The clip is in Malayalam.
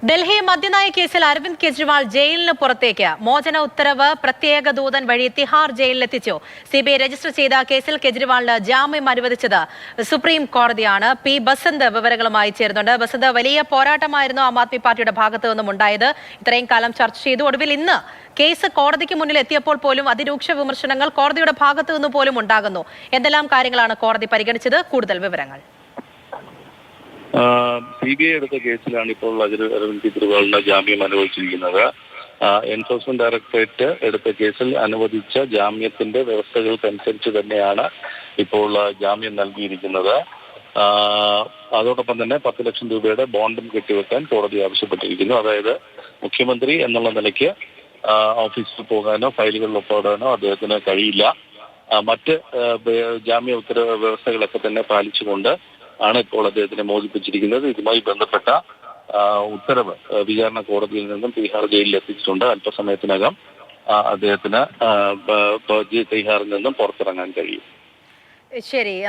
ഡൽഹി മദ്യനയ കേസിൽ അരവിന്ദ് കെജ്രിവാൾ ജയിലിന് പുറത്തേക്ക് മോചന ഉത്തരവ് പ്രത്യേക ദൂതൻ വഴി തിഹാർ ജയിലിലെത്തിച്ചു. സിബിഐ രജിസ്റ്റർ ചെയ്ത കേസിൽ കെജ്രിവാളിന് ജാമ്യം അനുവദിച്ചത് സുപ്രീം കോടതിയാണ്. പി ബസന്ത് വിവരങ്ങളുമായി ചേരുന്നുണ്ട്. ബസന്ത്, വലിയ പോരാട്ടമായിരുന്നു ആം ആദ്മി പാർട്ടിയുടെ ഭാഗത്തു നിന്നും ഉണ്ടായത്. ഇത്രയും കാലം ചർച്ച ചെയ്തു. ഒടുവിൽ ഇന്ന് കേസ് കോടതിക്ക് മുന്നിൽ എത്തിയപ്പോൾ പോലും അതിരൂക്ഷ വിമർശനങ്ങൾ കോടതിയുടെ ഭാഗത്തു നിന്ന് പോലും ഉണ്ടാകുന്നു. എന്തെല്ലാം കാര്യങ്ങളാണ് കോടതി പരിഗണിച്ചത്? കൂടുതൽ വിവരങ്ങൾ. CBI എടുത്ത കേസിലാണ് ഇപ്പോൾ അരവിന്ദ് കെജ്രിവാളിന് ജാമ്യം അനുവദിച്ചിരിക്കുന്നത്. എൻഫോഴ്സ്മെന്റ് ഡയറക്ടറേറ്റ് എടുത്ത കേസിൽ അനുവദിച്ച ജാമ്യത്തിന്റെ വ്യവസ്ഥകൾക്കനുസരിച്ച് തന്നെയാണ് ഇപ്പോൾ ജാമ്യം നൽകിയിരിക്കുന്നത്. അതോടൊപ്പം തന്നെ 10 ലക്ഷം രൂപയുടെ ബോണ്ടും കെട്ടിവെക്കാൻ കോടതി ആവശ്യപ്പെട്ടിരിക്കുന്നു. അതായത് മുഖ്യമന്ത്രി എന്നുള്ള നിലയ്ക്ക് ഓഫീസിൽ പോകാനോ ഫയലുകളിൽ ഒപ്പിടാനോ അദ്ദേഹത്തിന് കഴിയില്ല. മറ്റ് ജാമ്യ ഉത്തരവ് വ്യവസ്ഥകളൊക്കെ തന്നെ പാലിച്ചുകൊണ്ട് ആണ് ഇപ്പോൾ അദ്ദേഹത്തിനെ മോചിപ്പിച്ചിരിക്കുന്നത്. ഇതുമായി ബന്ധപ്പെട്ട ഉത്തരവ് വിചാരണ കോടതിയിൽ നിന്നും തിഹാർ ജയിലിൽ എത്തിച്ചിട്ടുണ്ട്. അല്പസമയത്തിനകം അദ്ദേഹത്തിന് തിഹാറിൽ നിന്നും പുറത്തിറങ്ങാൻ കഴിയും. ശരി.